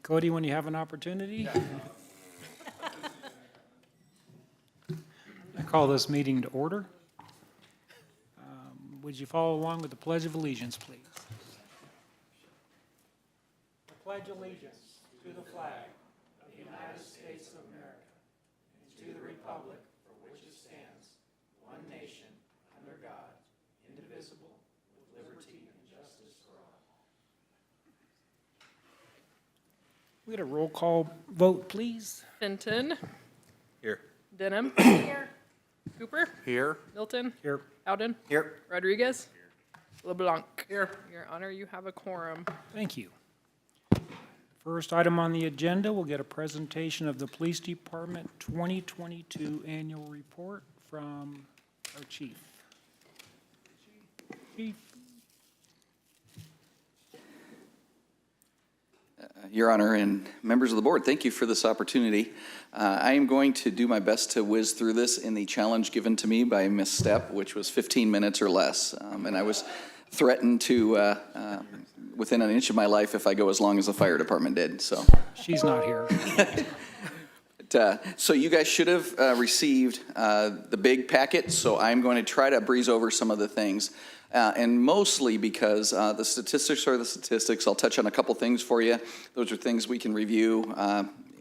Cody, when you have an opportunity. I call this meeting to order. Would you follow along with the Pledge of Allegiance, please? I pledge allegiance to the flag of the United States of America and to the republic for which it stands, one nation, under God, indivisible, with liberty and justice for all. We get a roll call vote, please. Fenton. Here. Denham. Here. Cooper. Here. Milton. Here. Howden. Here. Rodriguez. LeBlanc. Here. Your Honor, you have a quorum. Thank you. First item on the agenda, we'll get a presentation of the Police Department 2022 Annual Report from our Chief. Chief. Your Honor and members of the board, thank you for this opportunity. I am going to do my best to whiz through this in the challenge given to me by Ms. Stepp, which was 15 minutes or less. And I was threatened to, within an inch of my life, if I go as long as the fire department did. So She's not here. So you guys should have received the big packet, so I'm going to try to breeze over some of the things. And mostly because the statistics are the statistics. I'll touch on a couple things for you. Those are things we can review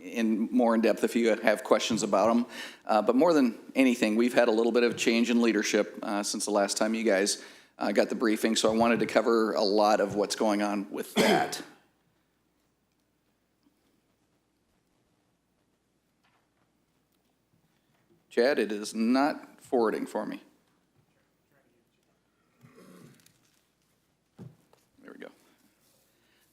in more in depth if you have questions about them. But more than anything, we've had a little bit of change in leadership since the last time you guys got the briefing, so I wanted to cover a lot of what's going on with that. Chad, it is not forwarding for me. There we go.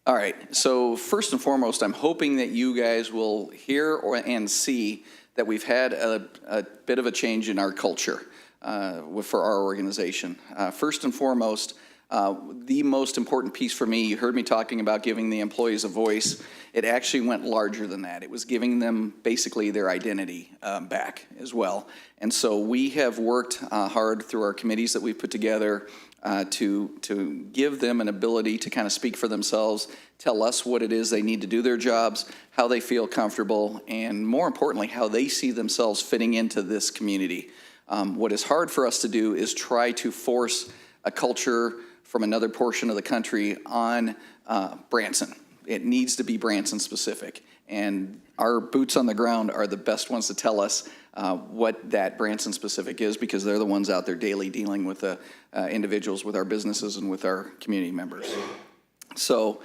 All right, so first and foremost, I'm hoping that you guys will hear and see that we've had a bit of a change in our culture for our organization. First and foremost, the most important piece for me, you heard me talking about giving the employees a voice. It actually went larger than that. It was giving them basically their identity back as well. And so we have worked hard through our committees that we've put together to give them an ability to kind of speak for themselves, tell us what it is they need to do their jobs, how they feel comfortable, and more importantly, how they see themselves fitting into this community. What is hard for us to do is try to force a culture from another portion of the country on Branson. It needs to be Branson specific. And our boots on the ground are the best ones to tell us what that Branson specific is, because they're the ones out there daily dealing with the individuals, with our businesses, and with our community members. So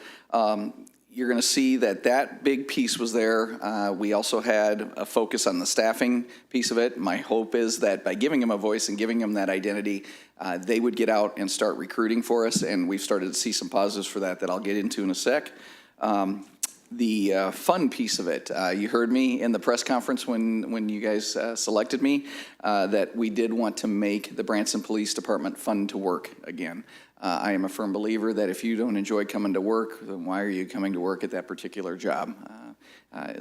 you're going to see that that big piece was there. We also had a focus on the staffing piece of it. My hope is that by giving them a voice and giving them that identity, they would get out and start recruiting for us, and we've started to see some positives for that I'll get into in a sec. The fun piece of it, you heard me in the press conference when you guys selected me, that we did want to make the Branson Police Department fun to work again. I am a firm believer that if you don't enjoy coming to work, then why are you coming to work at that particular job?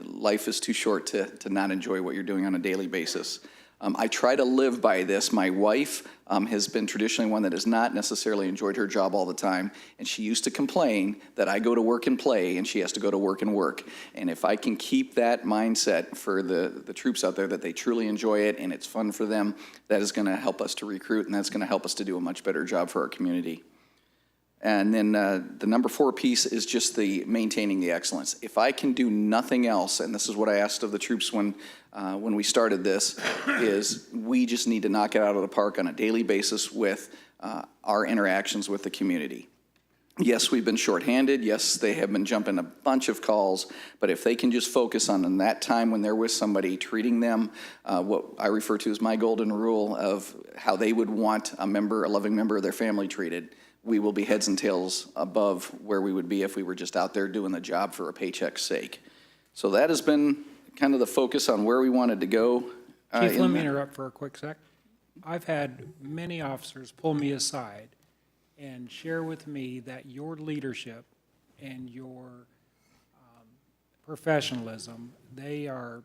Life is too short to not enjoy what you're doing on a daily basis. I try to live by this. My wife has been traditionally one that has not necessarily enjoyed her job all the time, and she used to complain that I go to work and play, and she has to go to work and work. And if I can keep that mindset for the troops out there, that they truly enjoy it and it's fun for them, that is going to help us to recruit, and that's going to help us to do a much better job for our community. And then the number 4 piece is just the maintaining the excellence. If I can do nothing else, and this is what I asked of the troops when we started this, is we just need to knock it out of the park on a daily basis with our interactions with the community. Yes, we've been shorthanded. Yes, they have been jumping a bunch of calls, but if they can just focus on that time when they're with somebody, treating them what I refer to as my golden rule of how they would want a loving member of their family treated, we will be heads and tails above where we would be if we were just out there doing the job for a paycheck's sake. So that has been kind of the focus on where we wanted to go. Chief, let me interrupt for a quick sec. I've had many officers pull me aside and share with me that your leadership and your professionalism, they are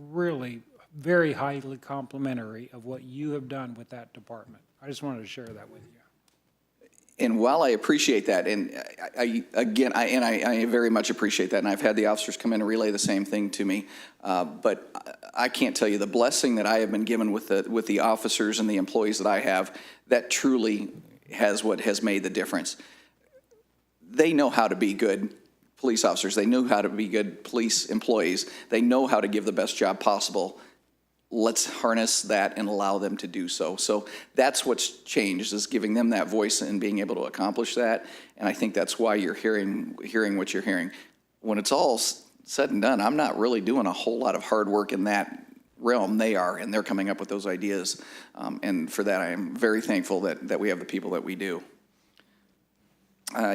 really very highly complimentary of what you have done with that department. I just wanted to share that with you. And while I appreciate that, and I very much appreciate that, and I've had the officers come in and relay the same thing to me, but I can't tell you the blessing that I have been given with the officers and the employees that I have, that truly has made the difference. They know how to be good police officers. They know how to be good police employees. They know how to give the best job possible. Let's harness that and allow them to do so. So that's what's changed, is giving them that voice and being able to accomplish that. And I think that's why you're hearing what you're hearing. When it's all said and done, I'm not really doing a whole lot of hard work in that realm. They are, and they're coming up with those ideas. And for that, I am very thankful that we have the people that we do.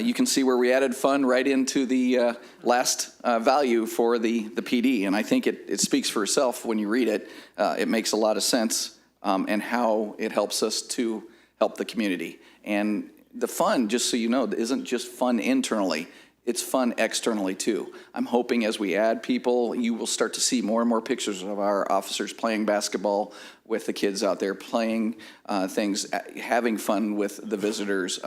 You can see where we added fun right into the last value for the PD, and I think it speaks for itself when you read it. It makes a lot of sense, and how it helps us to help the community. And the fun, just so you know, isn't just fun internally. It's fun externally too. I'm hoping as we add people, you will start to see more and more pictures of our officers playing basketball with the kids out there, playing things, having fun with the visitors.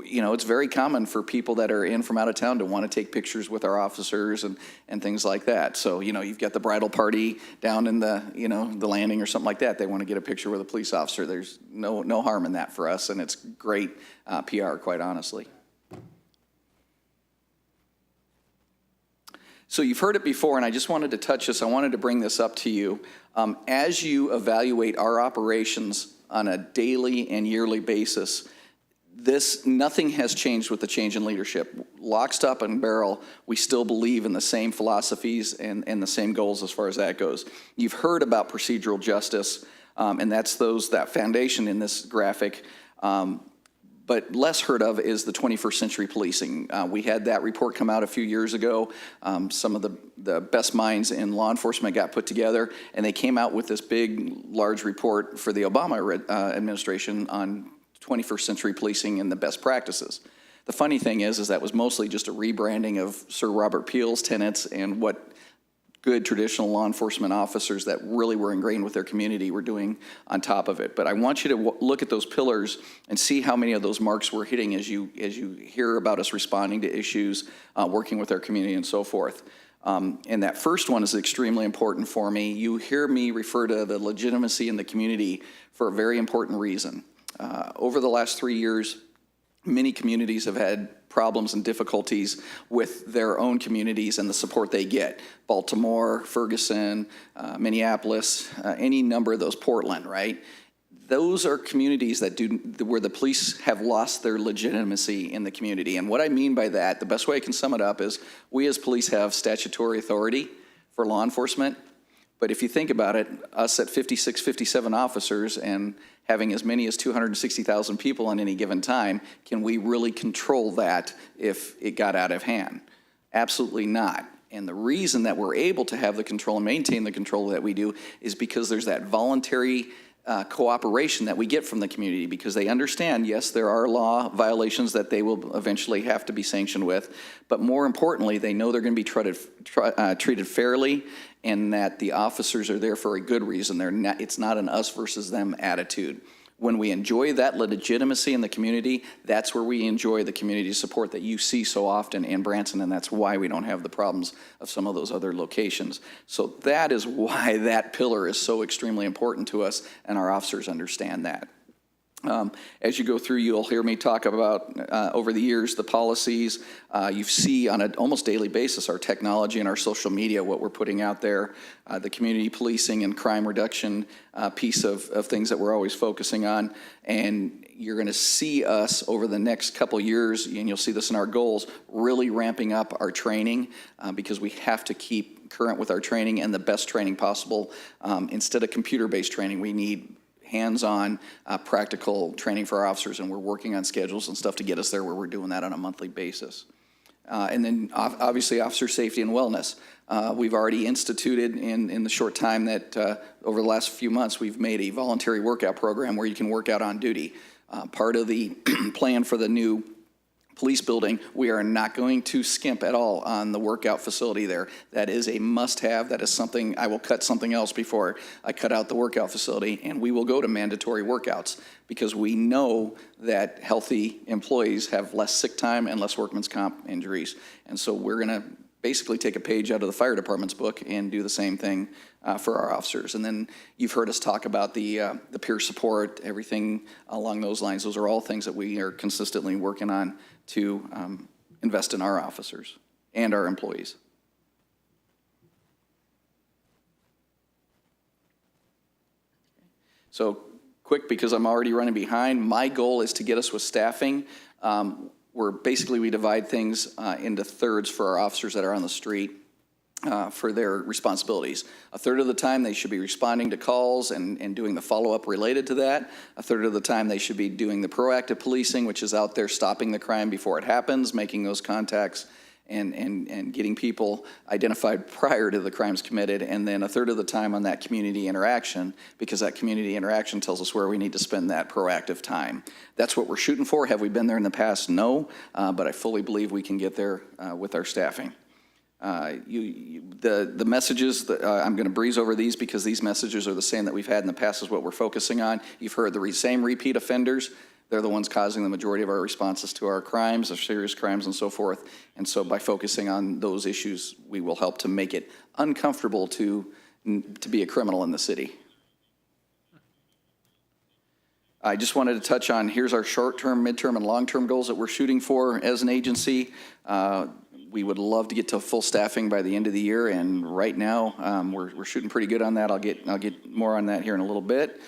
You know, it's very common for people that are in from out of town to want to take pictures with our officers and things like that. So, you know, you've got the bridal party down in the, you know, the landing or something like that. They want to get a picture with a police officer. There's no harm in that for us, and it's great PR, quite honestly. So you've heard it before, and I just wanted to touch this. I wanted to bring this up to you. As you evaluate our operations on a daily and yearly basis, nothing has changed with the change in leadership. Lock, stock, and barrel, we still believe in the same philosophies and the same goals as far as that goes. You've heard about procedural justice, and that's that foundation in this graphic. But less heard of is the 21st century policing. We had that report come out a few years ago. Some of the best minds in law enforcement got put together, and they came out with this big, large report for the Obama administration on 21st century policing and the best practices. The funny thing is that was mostly just a rebranding of Sir Robert Peel's tenets and what good traditional law enforcement officers that really were ingrained with their community were doing on top of it. But I want you to look at those pillars and see how many of those marks we're hitting as you hear about us responding to issues, working with our community and so forth. And that first one is extremely important for me. You hear me refer to the legitimacy in the community for a very important reason. Over the last 3 years, many communities have had problems and difficulties with their own communities and the support they get. Baltimore, Ferguson, Minneapolis, any number of those, Portland, right? Those are communities where the police have lost their legitimacy in the community. And what I mean by that, the best way I can sum it up is we as police have statutory authority for law enforcement. But if you think about it, us at 56, 57 officers and having as many as 260,000 people on any given time, can we really control that if it got out of hand? Absolutely not. And the reason that we're able to have the control and maintain the control that we do is because there's that voluntary cooperation that we get from the community, because they understand, yes, there are law violations that they will eventually have to be sanctioned with, but more importantly, they know they're going to be treated fairly, and that the officers are there for a good reason. It's not an us versus them attitude. When we enjoy that legitimacy in the community, that's where we enjoy the community support that you see so often in Branson, and that's why we don't have the problems of some of those other locations. So that is why that pillar is so extremely important to us, and our officers understand that. As you go through, you'll hear me talk about, over the years, the policies. You see on an almost daily basis our technology and our social media, what we're putting out there, the community policing and crime reduction piece of things that we're always focusing on. And you're going to see us over the next couple years, and you'll see this in our goals, really ramping up our training because we have to keep current with our training and the best training possible. Instead of computer-based training, we need hands-on practical training for our officers, and we're working on schedules and stuff to get us there where we're doing that on a monthly basis. And then obviously officer safety and wellness. We've already instituted in the short time that over the last few months we've made a voluntary workout program where you can work out on duty. Part of the plan for the new police building, we are not going to skimp at all on the workout facility there. That is a must-have. That is something, I will cut something else before I cut out the workout facility, and we will go to mandatory workouts because we know that healthy employees have less sick time and less workman's comp injuries. And so we're going to basically take a page out of the fire department's book and do the same thing for our officers. And then you've heard us talk about the peer support, everything along those lines. Those are all things that we are consistently working on to invest in our officers and our employees. So quick, because I'm already running behind, my goal is to get us with staffing. We divide things into thirds for our officers that are on the street for their responsibilities. A third of the time they should be responding to calls and doing the follow-up related to that. A third of the time they should be doing the proactive policing, which is out there stopping the crime before it happens, making those contacts and getting people identified prior to the crimes committed. And then a third of the time on that community interaction, because that community interaction tells us where we need to spend that proactive time. That's what we're shooting for. Have we been there in the past? No, but I fully believe we can get there with our staffing. The messages, that, I'm going to breeze over these because these messages are the same that we've had in the past is what we're focusing on. You've heard the same repeat offenders. They're the ones causing the majority of our responses to our crimes, our serious crimes and so forth. And so by focusing on those issues, we will help to make it uncomfortable to be a criminal in the city. I just wanted to touch on, here's our short-term, midterm, and long-term goals that we're shooting for as an agency. We would love to get to full staffing by the end of the year, and right now we're shooting pretty good on that. I'll get more on that here in a little bit.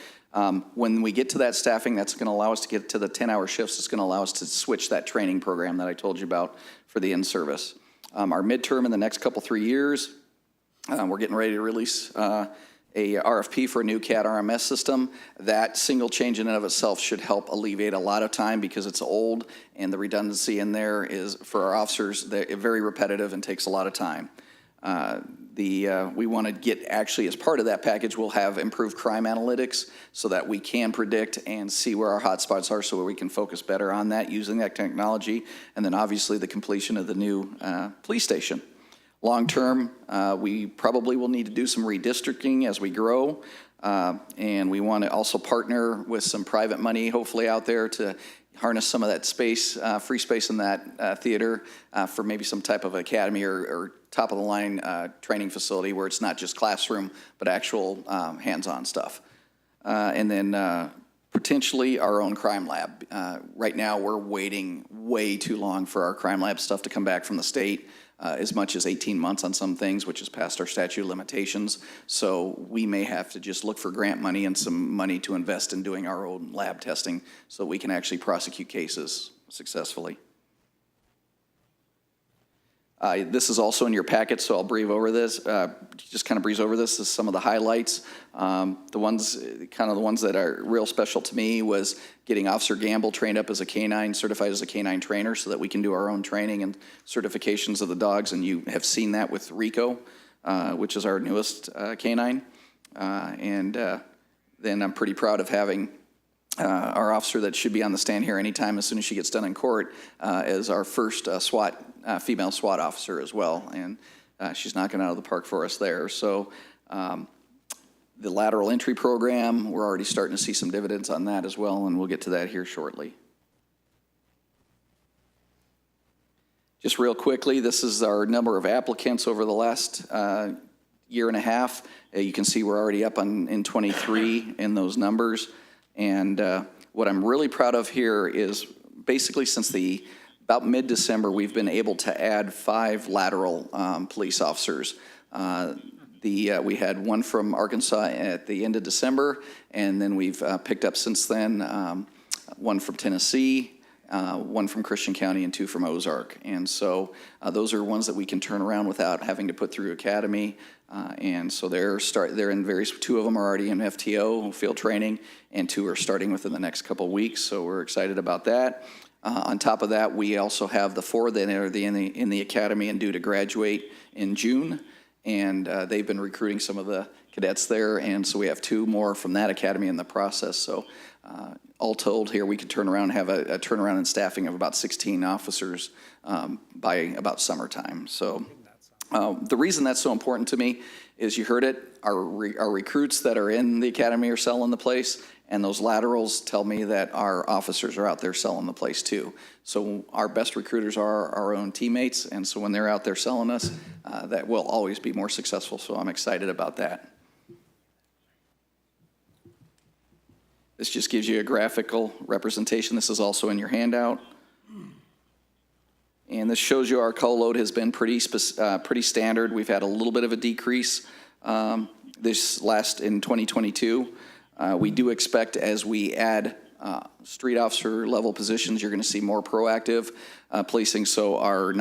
When we get to that staffing, that's going to allow us to get to the 10-hour shifts. It's going to allow us to switch that training program that I told you about for the in-service. Our midterm in the next 3 years, we're getting ready to release a RFP for a new CAD RMS system. That single change in and of itself should help alleviate a lot of time because it's old and the redundancy in there is, for our officers, very repetitive and takes a lot of time. We want to get, actually as part of that package, we'll have improved crime analytics so that we can predict and see where our hotspots are so we can focus better on that using that technology. And then obviously the completion of the new police station. Long term, we probably will need to do some redistricting as we grow. And we want to also partner with some private money hopefully out there to harness some of that space, free space in that theater for maybe some type of academy or top-of-the-line training facility where it's not just classroom, but actual hands-on stuff. And then potentially our own crime lab. Right now, we're waiting way too long for our crime lab stuff to come back from the state, as much as 18 months on some things, which is past our statute of limitations. So we may have to just look for grant money and some money to invest in doing our own lab testing so we can actually prosecute cases successfully. This is also in your packet, so I'll breeze over this. Just kind of breeze over this. This is some of the highlights. The ones that are real special to me was getting Officer Gamble trained up as a canine, certified as a canine trainer, so that we can do our own training and certifications of the dogs. And you have seen that with Rico, which is our newest canine. Then I'm pretty proud of having our officer that should be on the stand here anytime as soon as she gets done in court as our first female SWAT officer as well. And she's knocking it out of the park for us there. So the lateral entry program, we're already starting to see some dividends on that as well, and we'll get to that here shortly. Just real quickly, this is our number of applicants over the last year and a half. You can see we're already up in 23 in those numbers. And what I'm really proud of here is basically since about mid-December, we've been able to add 5 lateral police officers. We had one from Arkansas at the end of December, and then we've picked up since then one from Tennessee, one from Christian County, and 2 from Ozark. And so those are ones that we can turn around without having to put through academy. And so they're in various, 2 of them are already in FTO, field training, and 2 are starting within the next couple of weeks. So we're excited about that. On top of that, we also have the 4 that are in the academy and due to graduate in June. And they've been recruiting some of the cadets there, and so we have 2 more from that academy in the process. So all told here, we could turn around and have a turnaround in staffing of about 16 officers by about summertime. So the reason that's so important to me is, you heard it, our recruits that are in the academy are selling the place, and those laterals tell me that our officers are out there selling the place too. So our best recruiters are our own teammates, and so when they're out there selling us, that will always be more successful, so I'm excited about that. This just gives you a graphical representation. This is also in your handout. And this shows you our call load has been pretty standard. We've had a little bit of a decrease this last in 2022. We do expect, as we add street officer level positions, you're going to see more proactive policing. So our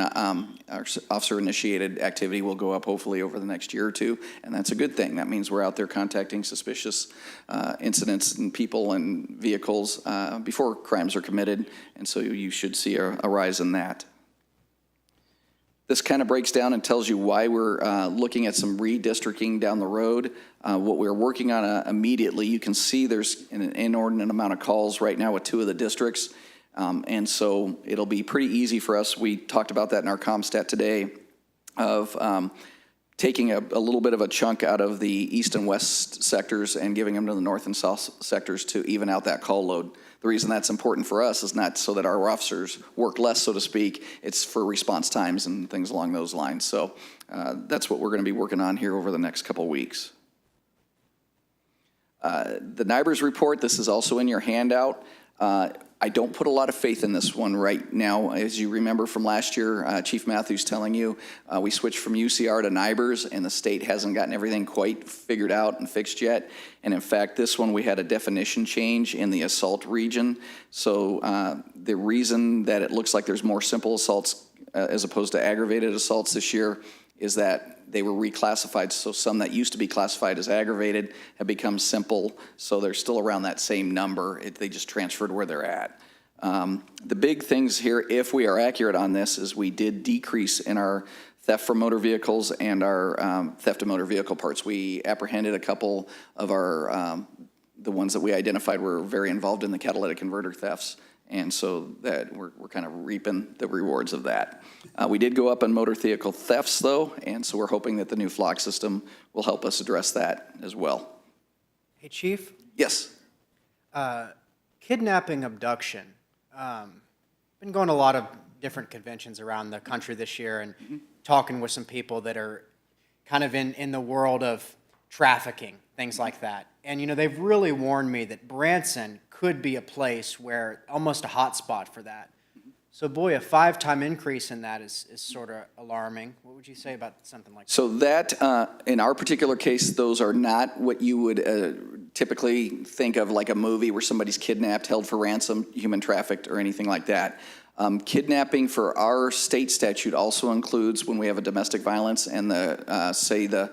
officer initiated activity will go up hopefully over the next year or 2, and that's a good thing. That means we're out there contacting suspicious incidents and people and vehicles before crimes are committed, and so you should see a rise in that. This kind of breaks down and tells you why we're looking at some redistricting down the road. What we're working on immediately, you can see there's an inordinate amount of calls right now with 2 of the districts. And so it'll be pretty easy for us. We talked about that in our ComStat today of taking a little bit of a chunk out of the east and west sectors and giving them to the north and south sectors to even out that call load. The reason that's important for us is not so that our officers work less, so to speak. It's for response times and things along those lines. So that's what we're going to be working on here over the next couple of weeks. The NIBRS report, this is also in your handout. I don't put a lot of faith in this one right now. As you remember from last year, Chief Matthews telling you, we switched from UCR to NIBRS, and the state hasn't gotten everything quite figured out and fixed yet. And in fact, this one we had a definition change in the assault region. So the reason that it looks like there's more simple assaults as opposed to aggravated assaults this year is that they were reclassified. So some that used to be classified as aggravated have become simple. So they're still around that same number. They just transferred where they're at. The big things here, if we are accurate on this, is we did decrease in our theft from motor vehicles and our theft of motor vehicle parts. We apprehended a couple of our, the ones that we identified were very involved in the catalytic converter thefts. And so that we're kind of reaping the rewards of that. We did go up on motor vehicle thefts, though, and so we're hoping that the new flock system will help us address that as well. Hey, Chief. Yes. Kidnapping, abduction. Been going to a lot of different conventions around the country this year and talking with some people that are kind of in the world of trafficking, things like that. And, you know, they've really warned me that Branson could be a place where almost a hot spot for that. So, boy, a 5-time increase in that is sort of alarming. What would you say about something like that? So that, in our particular case, those are not what you would typically think of like a movie where somebody's kidnapped, held for ransom, human trafficked, or anything like that. Kidnapping for our state statute also includes when we have a domestic violence and say the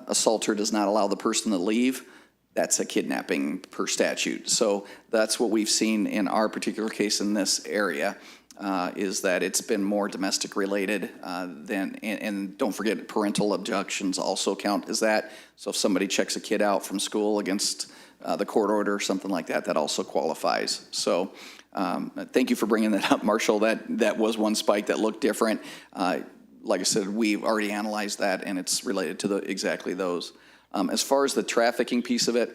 assaulter does not allow the person to leave. That's a kidnapping per statute. So that's what we've seen in our particular case in this area, is that it's been more domestic related than, and don't forget parental abductions also count as that. So if somebody checks a kid out from school against the court order or something like that, that also qualifies. So thank you for bringing that up, Marshall. That was one spike that looked different. Like I said, we've already analyzed that, and it's related to exactly those. As far as the trafficking piece of it,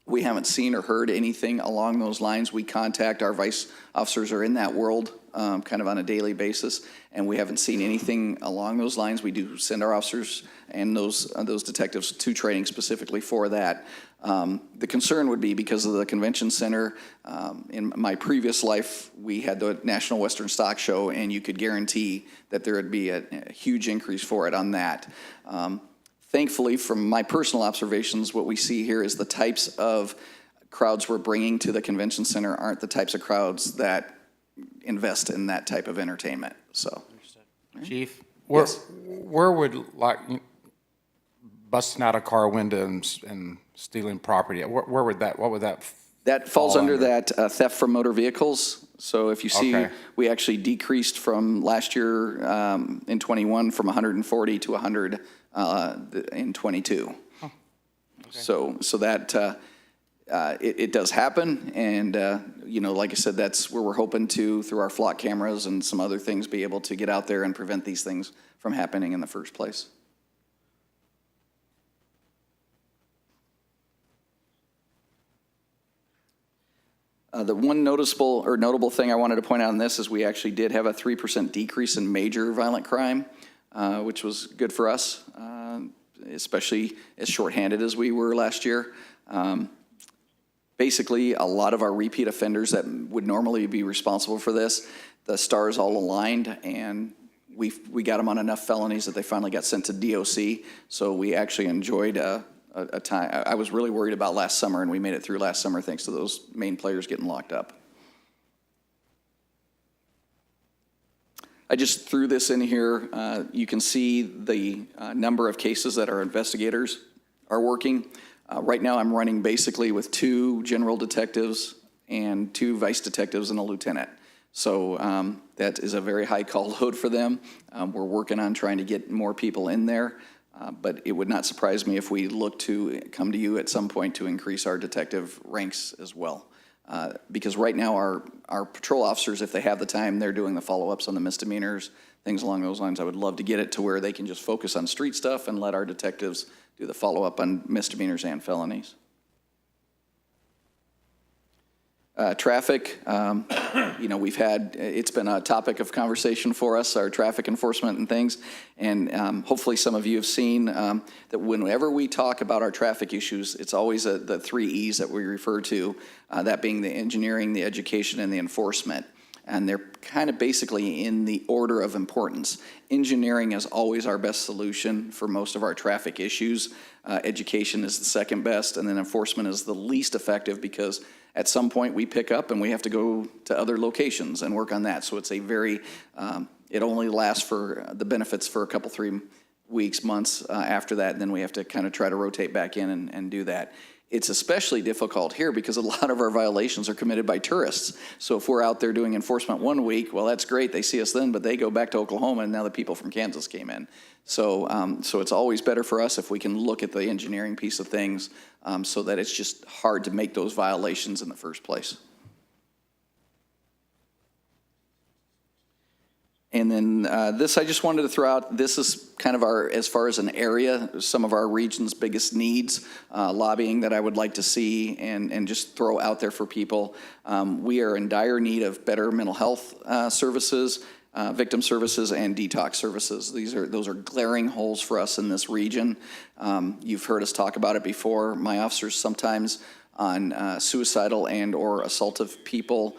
we haven't seen or heard anything along those lines. We contact our vice officers are in that world kind of on a daily basis, and we haven't seen anything along those lines. We do send our officers and those detectives to training specifically for that. The concern would be because of the convention center. In my previous life, we had the National Western Stock Show, and you could guarantee that there would be a huge increase for it on that. Thankfully, from my personal observations, what we see here is the types of crowds we're bringing to the convention center aren't the types of crowds that invest in that type of entertainment. So, Chief, Yes. where would, like, busting out a car window and stealing property, where would that, what would that? That falls fall under that theft from motor vehicles. So if you see, Okay. we actually decreased from last year in 21 from 140 to 100 in 22. So that it does happen, and like I said, that's where we're hoping to, through our flock cameras and some other things, be able to get out there and prevent these things from happening in the first place. The one notable thing I wanted to point out in this is we actually did have a 3% decrease in major violent crime, which was good for us, especially as shorthanded as we were last year. Basically, a lot of our repeat offenders that would normally be responsible for this, the stars all aligned, and we got them on enough felonies that they finally got sent to DOC. So we actually enjoyed a time. I was really worried about last summer, and we made it through last summer thanks to those main players getting locked up. I just threw this in here. You can see the number of cases that our investigators are working. Right now I'm running basically with 2 general detectives and 2 vice detectives and a lieutenant. So that is a very high call load for them. We're working on trying to get more people in there, but it would not surprise me if we look to come to you at some point to increase our detective ranks as well. Because right now our patrol officers, if they have the time, they're doing the follow-ups on the misdemeanors, things along those lines. I would love to get it to where they can just focus on street stuff and let our detectives do the follow-up on misdemeanors and felonies. Traffic, we've had, it's been a topic of conversation for us, our traffic enforcement and things, and hopefully some of you have seen that whenever we talk about our traffic issues, it's always the 3 E's that we refer to, that being the engineering, the education, and the enforcement. And they're kind of basically in the order of importance. Engineering is always our best solution for most of our traffic issues. Education is the second best, and then enforcement is the least effective because at some point we pick up and we have to go to other locations and work on that. So it's a very, it only lasts for the benefits for a couple, 3 weeks, months after that, and then we have to kind of try to rotate back in and do that. It's especially difficult here because a lot of our violations are committed by tourists. So if we're out there doing enforcement 1 week, well, that's great. They see us then, but they go back to Oklahoma, and now the people from Kansas came in. So it's always better for us if we can look at the engineering piece of things so that it's just hard to make those violations in the first place. And then this I just wanted to throw out. This is kind of our, as far as an area, some of our region's biggest needs, lobbying that I would like to see and just throw out there for people. We are in dire need of better mental health services, victim services, and detox services. Those are glaring holes for us in this region. You've heard us talk about it before. My officers sometimes on suicidal and or assaultive people,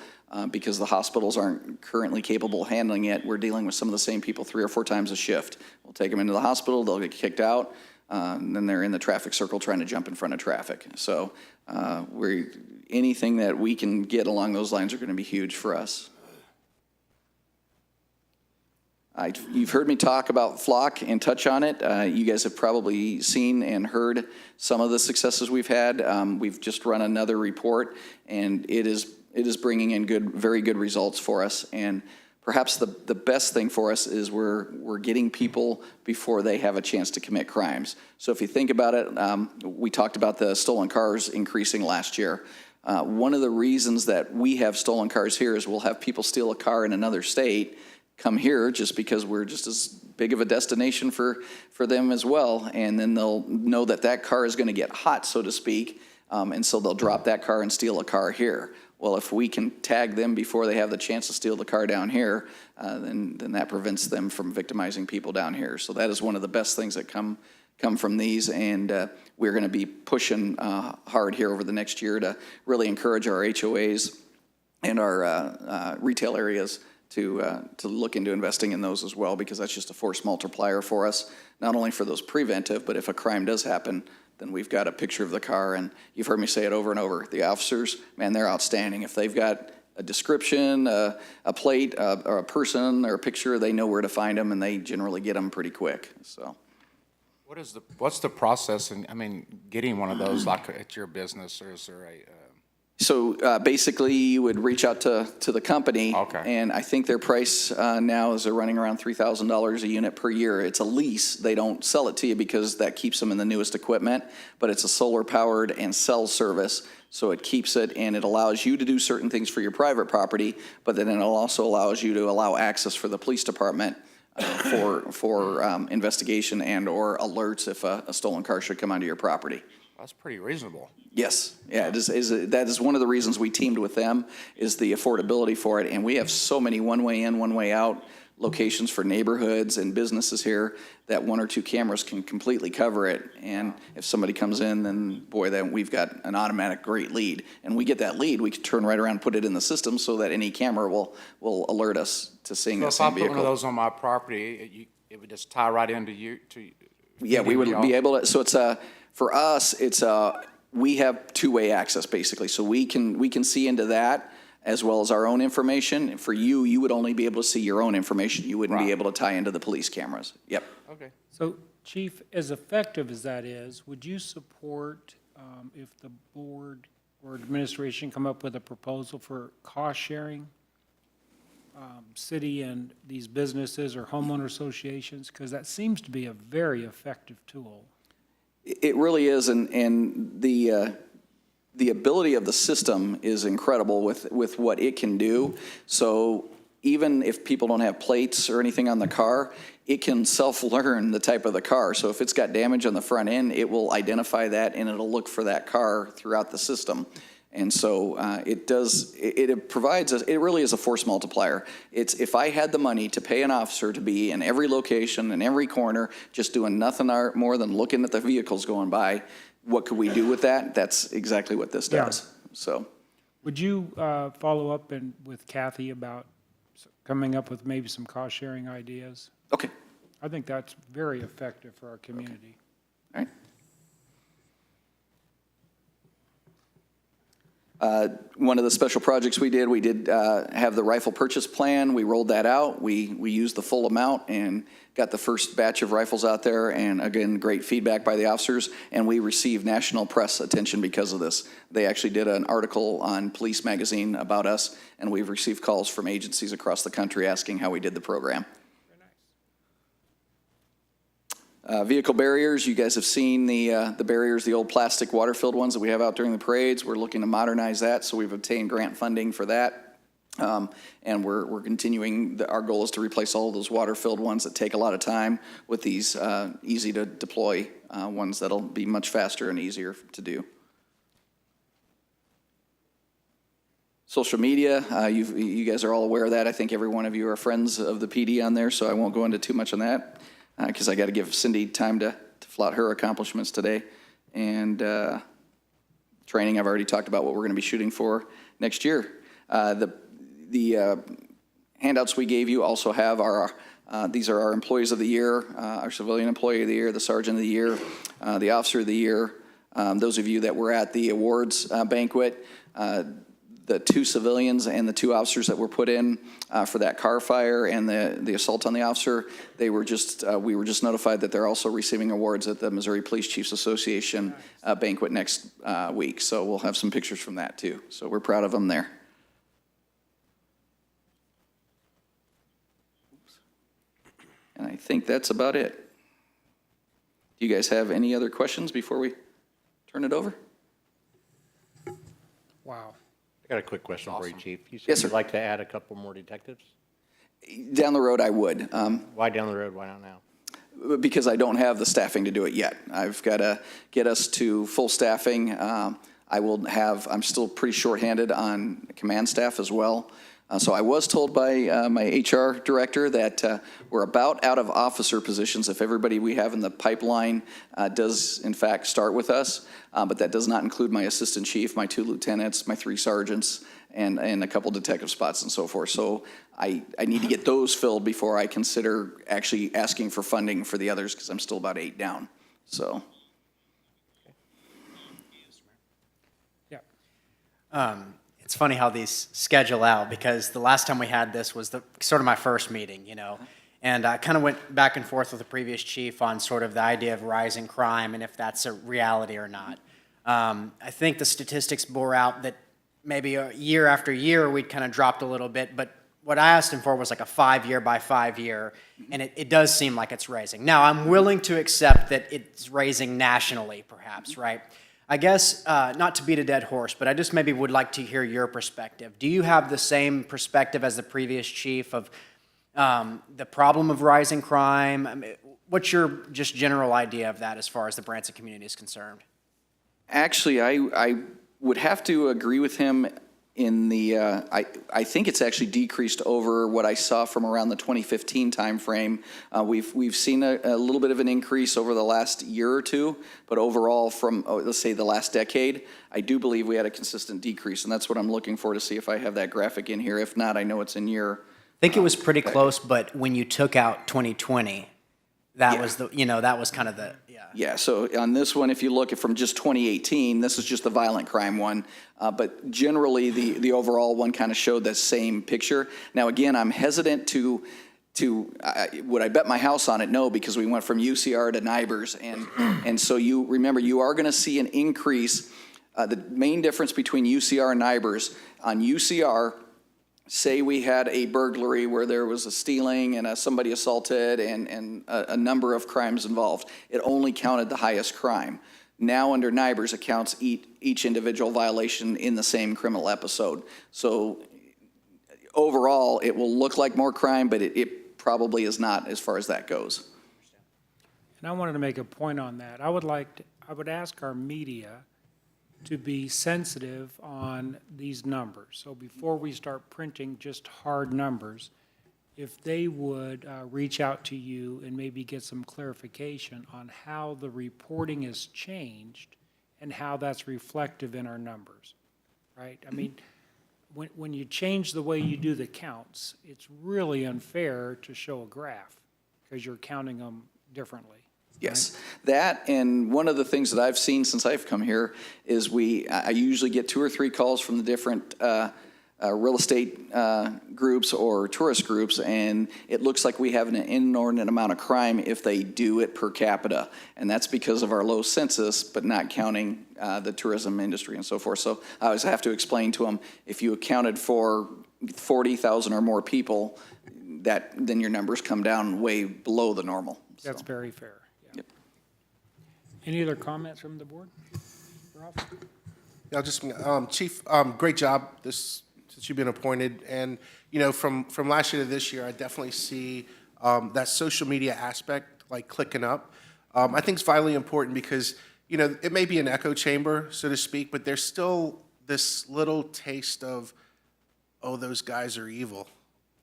because the hospitals aren't currently capable of handling it, we're dealing with some of the same people 3 or 4 times a shift. We'll take them into the hospital, they'll get kicked out, and then they're in the traffic circle trying to jump in front of traffic. So anything that we can get along those lines are going to be huge for us. You've heard me talk about Flock and touch on it. You guys have probably seen and heard some of the successes we've had. We've just run another report, and it is bringing in very good results for us. And perhaps the best thing for us is we're getting people before they have a chance to commit crimes. So if you think about it, we talked about the stolen cars increasing last year. One of the reasons that we have stolen cars here is we'll have people steal a car in another state, come here just because we're just as big of a destination for them as well. And then they'll know that car is going to get hot, so to speak. And so they'll drop that car and steal a car here. Well, if we can tag them before they have the chance to steal the car down here, then that prevents them from victimizing people down here. So that is one of the best things that come from these, and we're going to be pushing hard here over the next year to really encourage our HOAs and our retail areas to look into investing in those as well, because that's just a force multiplier for us, not only for those preventive, but if a crime does happen, then we've got a picture of the car, and you've heard me say it over and over. The officers, man, they're outstanding. If they've got a description, a plate, or a person, or a picture, they know where to find them, and they generally get them pretty quick. So, what's the process in, getting one of those like at your business, or is there So basically, you would reach out to the company. Okay. And I think their price now is they're running around $3,000 a unit per year. It's a lease. They don't sell it to you because that keeps them in the newest equipment, but it's a solar-powered and cell service. So it keeps it, and it allows you to do certain things for your private property, but then it also allows you to allow access for the police department for investigation and/or alerts if a stolen car should come onto your property. That's pretty reasonable. Yes, yeah, that is one of the reasons we teamed with them, is the affordability for it. And we have so many one-way in, one-way out locations for neighborhoods and businesses here that 1 or 2 cameras can completely cover it. And if somebody comes in, then boy, then we've got an automatic great lead. And we get that lead, we can turn right around, put it in the system so that any camera will alert us to seeing So the if I same put one of vehicle. those on my property, it would just tie right into you, Yeah, we would be able to, so it's for us, we have two-way access basically. So we can see into that as well as our own information. And for you, you would only be able to see your own information. You wouldn't be Right. able to tie into the police cameras. Yep. Okay. So, Chief, as effective as that is, would you support if the board or administration come up with a proposal for cost sharing? City and these businesses or homeowner associations, because that seems to be a very effective tool. It really is, and the ability of the system is incredible with what it can do. So even if people don't have plates or anything on the car, it can self-learn the type of the car. So if it's got damage on the front end, it will identify that and it'll look for that car throughout the system. And so it provides us, it really is a force multiplier. It's, if I had the money to pay an officer to be in every location, in every corner, just doing nothing more than looking at the vehicles going by, what could we do with that? That's exactly what this does. So, Would you follow up with Kathy about coming up with maybe some cost-sharing ideas? okay, I think that's very effective for our community. all right. One of the special projects we did have the rifle purchase plan. We rolled that out. We used the full amount and got the first batch of rifles out there. And again, great feedback by the officers. And we received national press attention because of this. They actually did an article on Police Magazine about us, and we've received calls from agencies across the country asking how we did the program. Vehicle barriers, you guys have seen the barriers, the old plastic water-filled ones that we have out during the parades. We're looking to modernize that, so we've obtained grant funding for that. And we're continuing, our goal is to replace all of those water-filled ones that take a lot of time with these easy-to-deploy ones that'll be much faster and easier to do. Social media, you guys are all aware of that. I think every one of you are friends of the PD on there, so I won't go into too much on that. Because I got to give Cindy time to flout her accomplishments today. And training, I've already talked about what we're going to be shooting for next year. The handouts we gave you also have these are our employees of the year, our civilian employee of the year, the sergeant of the year, the officer of the year. Those of you that were at the awards banquet, the 2 civilians and the 2 officers that were put in for that car fire and the assault on the officer, we were just notified that they're also receiving awards at the Missouri Police Chiefs Association banquet next week. So we'll have some pictures from that too. So we're proud of them there. And I think that's about it. Do you guys have any other questions before we turn it over? Wow. I got a quick question for you, Chief. You said Yes, sir. you'd like to add a couple more detectives? Down the road, I would. Why down the road? Why not now? Because I don't have the staffing to do it yet. I've got to get us to full staffing. I'm still pretty shorthanded on command staff as well. So I was told by my HR director that we're about out of officer positions if everybody we have in the pipeline does in fact start with us. But that does not include my assistant chief, my 2 lieutenants, my 3 sergeants, and a couple detective spots and so forth. So I need to get those filled before I consider actually asking for funding for the others because I'm still about 8 down. So. Yeah. It's funny how these schedule out because the last time we had this was sort of my first meeting, and I kind of went back and forth with the previous chief on sort of the idea of rising crime and if that's a reality or not. I think the statistics bore out that maybe a year after year, we'd kind of dropped a little bit, but what I asked him for was like a 5-year by 5-year, and it does seem like it's raising. Now, I'm willing to accept that it's raising nationally, perhaps, right? I guess, not to beat a dead horse, but I just maybe would like to hear your perspective. Do you have the same perspective as the previous chief of the problem of rising crime? I mean, what's your just general idea of that as far as the Branson community is concerned? Actually, I would have to agree with him in the, I think it's actually decreased over what I saw from around the 2015 timeframe. We've seen a little bit of an increase over the last year or two, but overall from, let's say, the last decade, I do believe we had a consistent decrease, and that's what I'm looking for to see if I have that graphic in here. If not, I know it's in your. I think it was pretty close, but when you took out 2020, that Yeah. was the, you know, that was kind of the, yeah. Yeah, so on this one, if you look at from just 2018, this is just the violent crime one, but generally the overall one kind of showed the same picture. Now, again, I'm hesitant to would I bet my house on it? No, because we went from UCR to NIBRS, and so you remember you are going to see an increase. The main difference between UCR and NIBRS, on UCR, say we had a burglary where there was a stealing and somebody assaulted and a number of crimes involved. It only counted the highest crime. Now under NIBRS, it counts each individual violation in the same criminal episode. So overall, it will look like more crime, but it probably is not as far as that goes. And I wanted to make a point on that. I would ask our media to be sensitive on these numbers. So before we start printing just hard numbers, if they would reach out to you and maybe get some clarification on how the reporting has changed and how that's reflective in our numbers, right? I mean, when you change the way you do the counts, it's really unfair to show a graph because you're counting them differently. Yes, that, and one of the things that I've seen since I've come here is I usually get 2 or 3 calls from the different real estate groups or tourist groups, and it looks like we have an inordinate amount of crime if they do it per capita, and that's because of our low census, but not counting the tourism industry and so forth. So I always have to explain to them, if you accounted for 40,000 or more people, then your numbers come down way below the normal. That's So. very fair. Yeah. Yep. Any other comments from the board? Ralph? Yeah, just, Chief, great job since you've been appointed. And, you know, from last year to this year, I definitely see that social media aspect, like clicking up. I think it's vitally important because, you know, it may be an echo chamber, so to speak, but there's still this little taste of, oh, those guys are evil,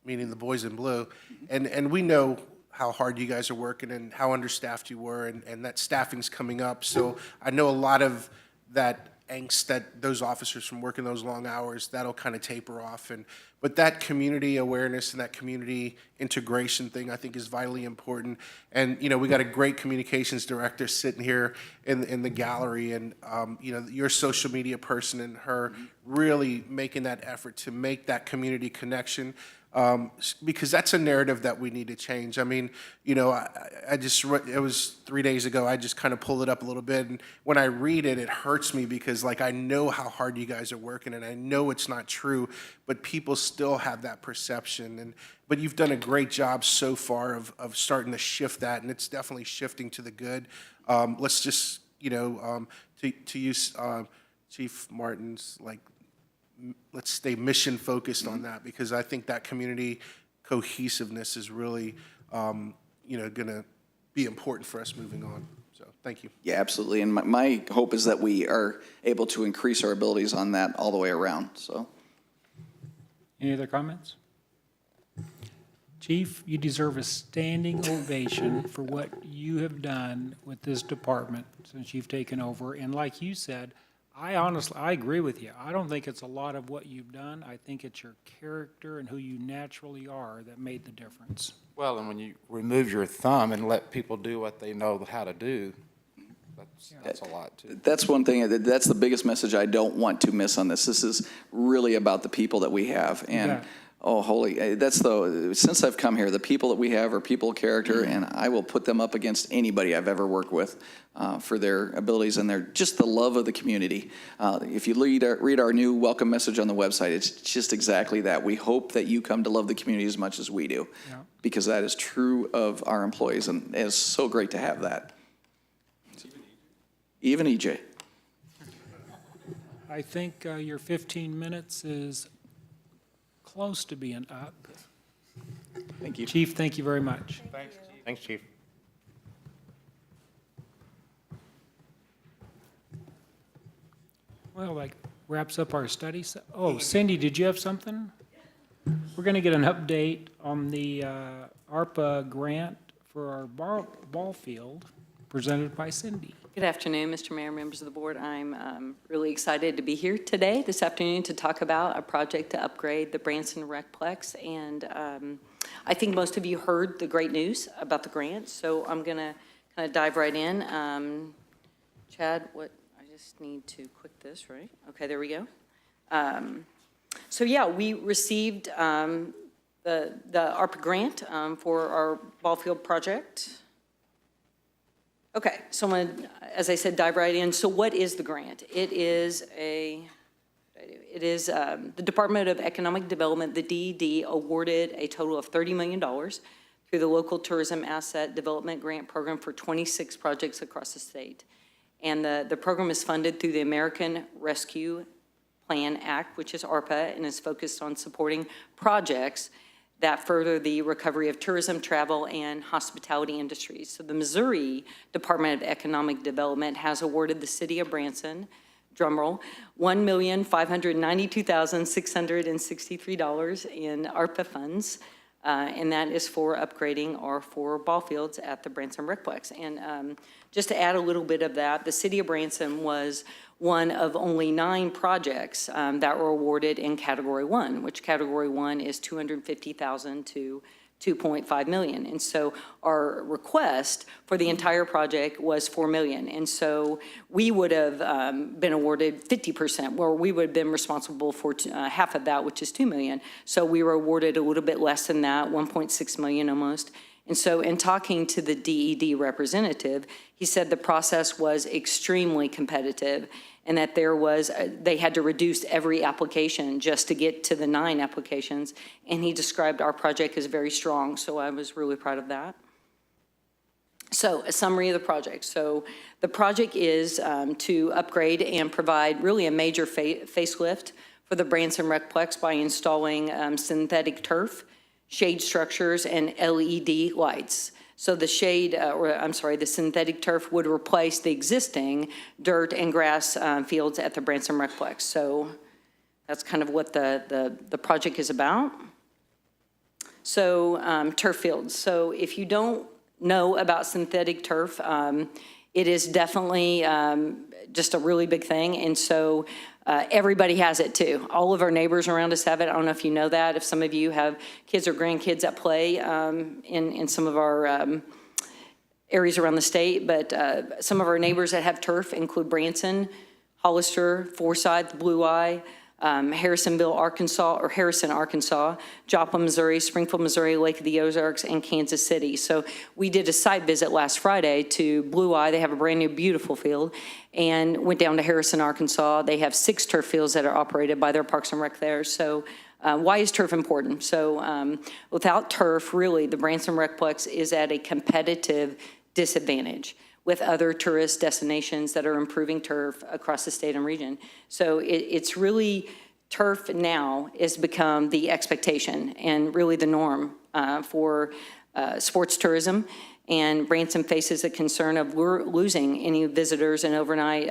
meaning the boys in blue. And we know how hard you guys are working and how understaffed you were, and that staffing's coming up. So I know a lot of that angst that those officers from working those long hours, that'll kind of taper off. But that community awareness and that community integration thing, I think, is vitally important. And, you know, we got a great communications director sitting here in the gallery, and, you know, your social media person and her really making that effort to make that community connection. Because that's a narrative that we need to change. I mean, you know, I just, it was 3 days ago, I just kind of pulled it up a little bit, and when I read it, it hurts me because, like, I know how hard you guys are working, and I know it's not true, but people still have that perception. But you've done a great job so far of starting to shift that, and it's definitely shifting to the good. Let's just, you know, to use Chief Martin's, like, let's stay mission focused on that, because I think that community cohesiveness is really, you know, going to be important for us moving on. So thank you. Yeah, absolutely. And my hope is that we are able to increase our abilities on that all the way around. So, Any other comments? Chief, you deserve a standing ovation for what you have done with this department since you've taken over. And like you said, I agree with you. I don't think it's a lot of what you've done. I think it's your character and who you naturally are that made the difference. Well, and when you remove your thumb and let people do what they know how to do, that's a lot too. that's one thing, that's the biggest message I don't want to miss on this. This is really about the people that we have. And Yeah. Oh, holy, since I've come here, the people that we have are people of character, and I will put them up against anybody I've ever worked with for their abilities and just the love of the community. If you read our new welcome message on the website, it's just exactly that. We hope that you come to love the community as much as we do, because that is true of our employees, and it's so great to have that. Even EJ. I think your 15 minutes is close to being up. Thank you. Chief, thank you very much. Thanks, Chief. Well, that wraps up our study. Oh, Cindy, did you have something? We're going to get an update on the ARPA grant for our ball field presented by Cindy. Good afternoon, Mr. Mayor, members of the board. I'm really excited to be here today, this afternoon, to talk about a project to upgrade the Branson Recplex. And I think most of you heard the great news about the grant, so I'm going to kind of dive right in. Chad, I just need to click this, right? Okay, there we go. So yeah, we received the ARPA grant for our ball field project. Okay, so I'm going to, as I said, dive right in. So what is the grant? It is the Department of Economic Development, the DED, awarded a total of $30 million through the Local Tourism Asset Development Grant Program for 26 projects across the state. And the program is funded through the American Rescue Plan Act, which is ARPA, and is focused on supporting projects that further the recovery of tourism, travel, and hospitality industries. So the Missouri Department of Economic Development has awarded the city of Branson, drumroll, $1,592,663 in ARPA funds, and that is for upgrading our 4 ball fields at the Branson Recplex. And just to add a little bit of that, the city of Branson was one of only 9 projects that were awarded in Category 1, which Category 1 is $250,000 to $2.5 million. And so our request for the entire project was $4 million. And so we would have been awarded 50%, where we would have been responsible for half of that, which is $2 million. So we were awarded a little bit less than that, $1.6 million almost. And so in talking to the DED representative, he said the process was extremely competitive and that they had to reduce every application just to get to the 9 applications. And he described our project as very strong, so I was really proud of that. So a summary of the project. So the project is to upgrade and provide really a major facelift for the Branson Recplex by installing synthetic turf, shade structures, and LED lights. So the the synthetic turf would replace the existing dirt and grass fields at the Branson Recplex. So that's kind of what the project is about. So turf fields. So if you don't know about synthetic turf, it is definitely just a really big thing. And so everybody has it too. All of our neighbors around us have it. I don't know if you know that, if some of you have kids or grandkids that play in some of our areas around the state, but some of our neighbors that have turf include Branson, Hollister, Forsyth, Blue Eye, Harrison, Arkansas, Joplin, Missouri, Springfield, Missouri, Lake of the Ozarks, and Kansas City. So we did a site visit last Friday to Blue Eye. They have a brand new, beautiful field, and went down to Harrison, Arkansas. They have 6 turf fields that are operated by their Parks and Rec there. So why is turf important? So without turf, really, the Branson Recplex is at a competitive disadvantage with other tourist destinations that are improving turf across the state and region. So it's really, turf now has become the expectation and really the norm for sports tourism. And Branson faces a concern of we're losing any visitors and overnight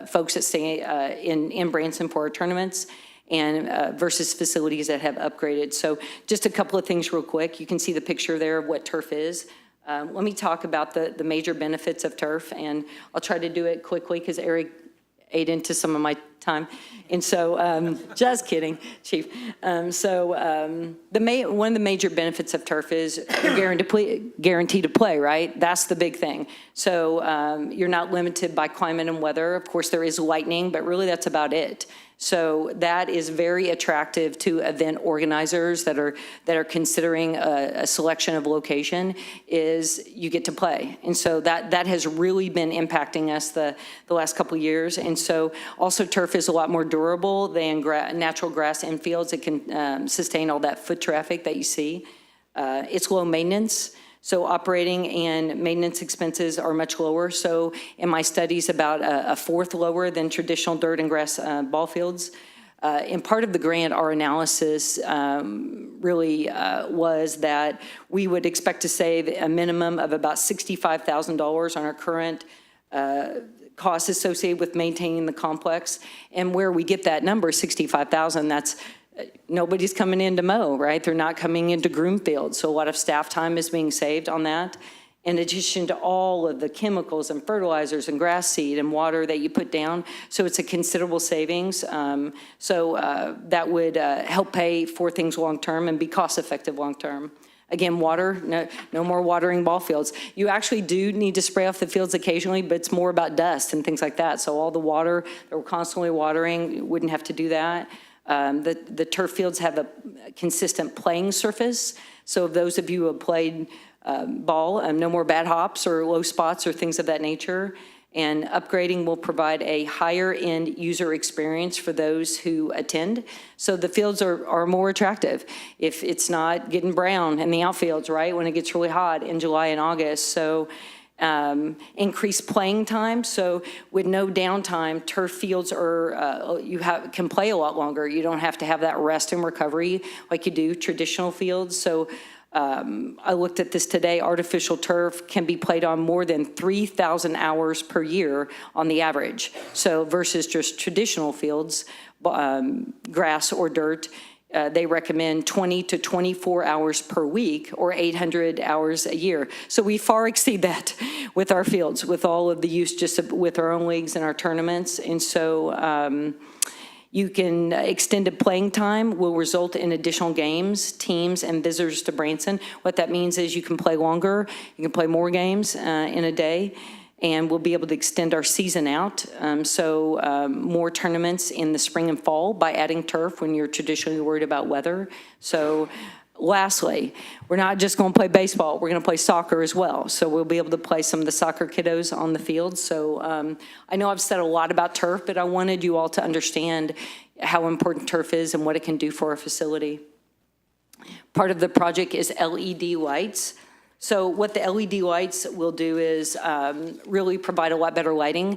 folks that stay in Branson for our tournaments and versus facilities that have upgraded. So just a couple of things real quick. You can see the picture there of what turf is. Let me talk about the major benefits of turf, and I'll try to do it quickly because Eric ate into some of my time. And so, just kidding, Chief. One of the major benefits of turf is you're guaranteed to play, right? That's the big thing. So you're not limited by climate and weather. Of course, there is lightning, but really that's about it. So that is very attractive to event organizers that are considering a selection of location, is you get to play. And so that has really been impacting us the last couple of years. And so also turf is a lot more durable than natural grass infields. It can sustain all that foot traffic that you see. It's low maintenance. So operating and maintenance expenses are much lower. So in my studies, about a fourth lower than traditional dirt and grass ball fields. And part of the grant, our analysis really was that we would expect to save a minimum of about $65,000 on our current costs associated with maintaining the complex. And where we get that number, 65,000, that's nobody's coming in to mow, right? They're not coming into groom fields. So a lot of staff time is being saved on that. In addition to all of the chemicals and fertilizers and grass seed and water that you put down. So it's a considerable savings. That would help pay for things long-term and be cost-effective long-term. Again, water, no more watering ball fields. You actually do need to spray off the fields occasionally, but it's more about dust and things like that. So all the water that we're constantly watering, you wouldn't have to do that. The turf fields have a consistent playing surface. So those of you who have played ball, no more bad hops or low spots or things of that nature. And upgrading will provide a higher end user experience for those who attend. So the fields are more attractive if it's not getting brown in the outfields, right, when it gets really hot in July and August. So increased playing time. So with no downtime, turf fields can play a lot longer. You don't have to have that rest and recovery like you do traditional fields. So I looked at this today. Artificial turf can be played on more than 3,000 hours per year on the average. So versus just traditional fields, grass or dirt, they recommend 20 to 24 hours per week or 800 hours a year. So we far exceed that with our fields, with all of the use just with our own leagues and our tournaments. And so you can extended playing time will result in additional games, teams, and visitors to Branson. What that means is you can play longer, you can play more games in a day, and we'll be able to extend our season out. More tournaments in the spring and fall by adding turf when you're traditionally worried about weather. So lastly, we're not just going to play baseball, we're going to play soccer as well. So we'll be able to play some of the soccer kiddos on the field. So I know I've said a lot about turf, but I wanted you all to understand how important turf is and what it can do for our facility. Part of the project is LED lights. So what the LED lights will do is really provide a lot better lighting.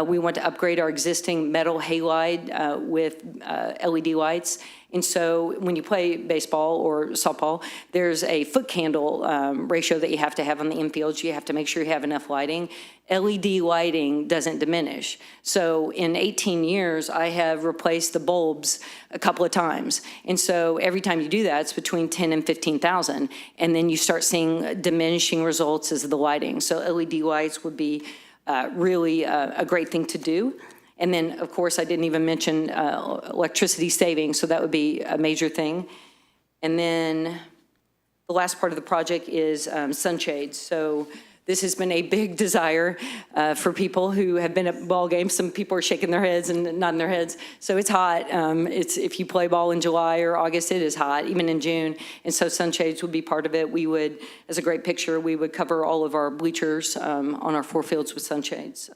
We want to upgrade our existing metal halide with LED lights. And so when you play baseball or softball, there's a foot candle ratio that you have to have on the infields. You have to make sure you have enough lighting. LED lighting doesn't diminish. So in 18 years, I have replaced the bulbs a couple of times. And so every time you do that, it's between 10 and 15,000. And then you start seeing diminishing results as the lighting. So LED lights would be really a great thing to do. And then, of course, I didn't even mention electricity savings, so that would be a major thing. And then the last part of the project is sunshades. So this has been a big desire for people who have been at ball games. Some people are shaking their heads and nodding their heads. So it's hot. If you play ball in July or August, it is hot, even in June. And so sunshades would be part of it. We would, as a great picture, we would cover all of our bleachers on our 4 fields with sunshades.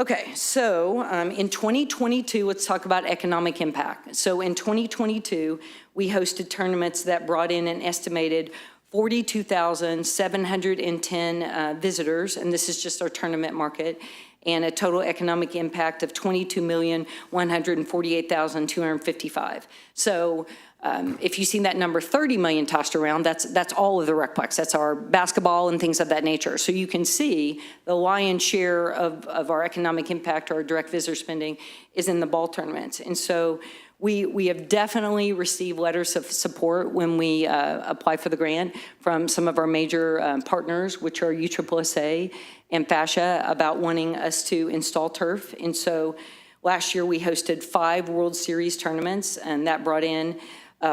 Okay, so in 2022, let's talk about economic impact. So in 2022, we hosted tournaments that brought in an estimated 42,710 visitors, and this is just our tournament market, and a total economic impact of 22,148,255. So If you've seen that number 30 million tossed around, that's all of the recplex. That's our basketball and things of that nature. So you can see the lion's share of our economic impact, our direct visitor spending, is in the ball tournaments. And so we have definitely received letters of support when we apply for the grant from some of our major partners, which are USSSA and Fascia, about wanting us to install turf. And so last year we hosted 5 World Series tournaments, and that brought in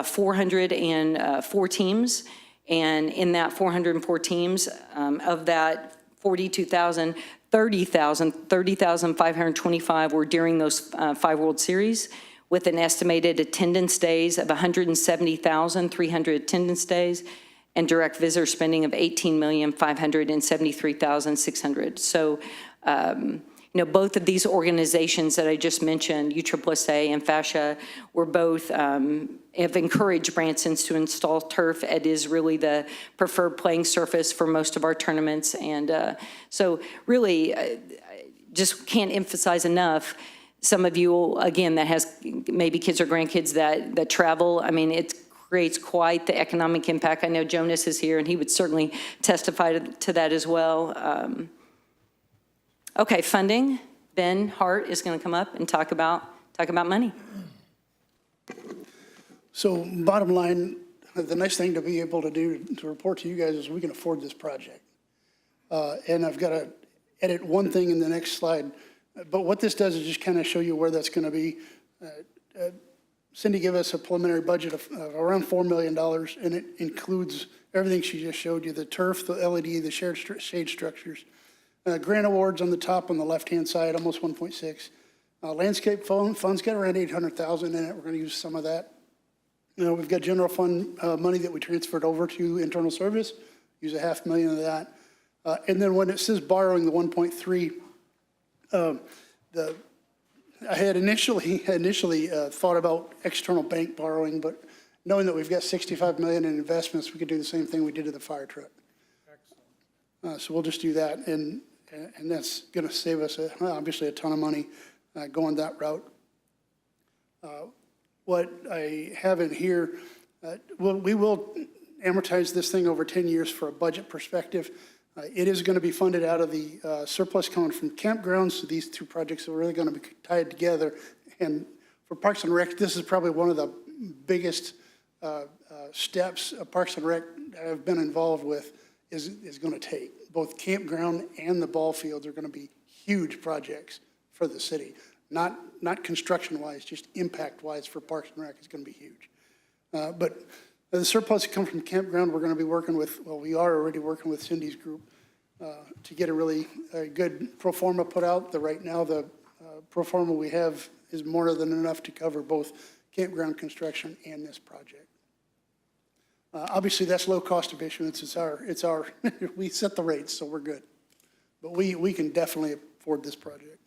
404 teams. And in that 404 teams, of that 42,000, 30,525 were during those 5 World Series, with an estimated attendance days of 170,300 attendance days and direct visitor spending of 18,573,600. So, both of these organizations that I just mentioned, USSSA and Fascia, were both, have encouraged Branson's to install turf. It is really the preferred playing surface for most of our tournaments. And so really, just can't emphasize enough, some of you, again, that has maybe kids or grandkids that travel, I mean, it creates quite the economic impact. I know Jonas is here, and he would certainly testify to that as well. Okay, funding. Ben Hart is going to come up and talk about money. So bottom line, the nice thing to be able to do to report to you guys is we can afford this project. And I've got to edit one thing in the next slide. But what this does is just kind of show you where that's going to be. Cindy gave us a preliminary budget of around $4 million, and it includes everything she just showed you, the turf, the LED, the shared shade structures. Grant awards on the top on the left-hand side, almost 1.6. Landscape fund's got around 800,000 in it. We're going to use some of that. We've got general fund money that we transferred over to internal service, use $500,000 of that. And then when it says borrowing the 1.3, I had initially thought about external bank borrowing, but knowing that we've got $65 million in investments, we could do the same thing we did to the fire truck. So we'll just do that, and that's going to save us obviously a ton of money going that route. What I have in here, we will amortize this thing over 10 years for a budget perspective. It is going to be funded out of the surplus coming from campgrounds. So these two projects are really going to be tied together. And for Parks and Rec, this is probably one of the biggest steps Parks and Rec have been involved with is going to take. Both campground and the ball fields are going to be huge projects for the city. Not construction-wise, just impact-wise for Parks and Rec is going to be huge. But the surplus that comes from campground, we're going to be working with, well, we are already working with Cindy's group to get a really good pro forma put out. Right now, the pro forma we have is more than enough to cover both campground construction and this project. Obviously, that's low cost of issuance. It's our we set the rates, so we're good. But we can definitely afford this project.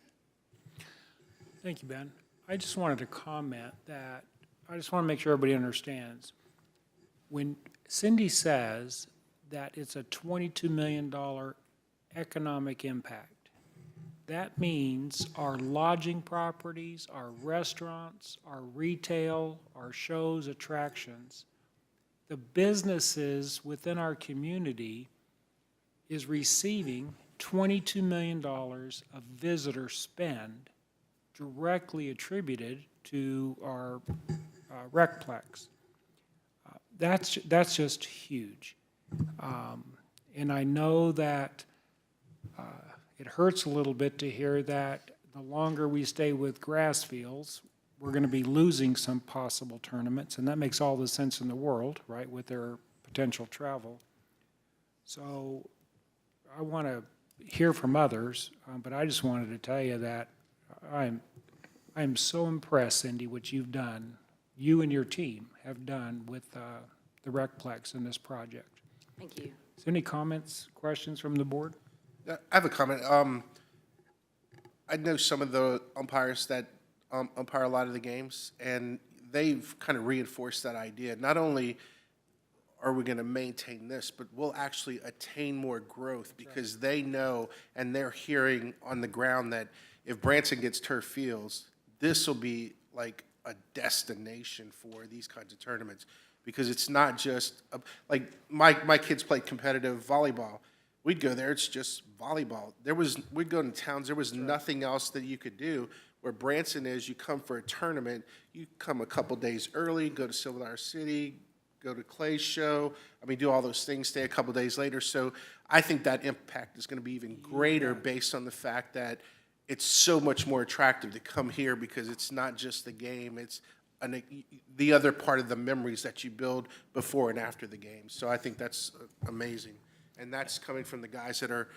Thank you, Ben. I just wanted to comment that I just want to make sure everybody understands. When Cindy says that it's a $22 million economic impact, that means our lodging properties, our restaurants, our retail, our shows, attractions, the businesses within our community is receiving $22 million of visitor spend directly attributed to our recplex. That's just huge. And I know that it hurts a little bit to hear that the longer we stay with grass fields, we're going to be losing some possible tournaments, and that makes all the sense in the world, right, with their potential travel. So I want to hear from others, but I just wanted to tell you that I'm so impressed, Cindy, what you've done, you and your team have done with the recplex in this project. Thank you. Is there any comments, questions from the board? I have a comment. I know some of the umpires that umpire a lot of the games, and they've kind of reinforced that idea. Not only are we going to maintain this, but we'll actually attain more growth because they know and they're hearing on the ground that if Branson gets turf fields, this will be like a destination for these kinds of tournaments, because it's not just, like, my kids played competitive volleyball. We'd go there, it's just volleyball. We'd go to towns, there was nothing else that you could do. Where Branson is, you come for a tournament, you come a couple days early, go to Silver City, go to Clay's show, do all those things, stay a couple days later. So I think that impact is gonna be even greater based on the fact that it's so much more attractive to come here, because it's not just the game, it's the other part of the memories that you build before and after the game. So I think that's amazing. And that's coming from the guys that are,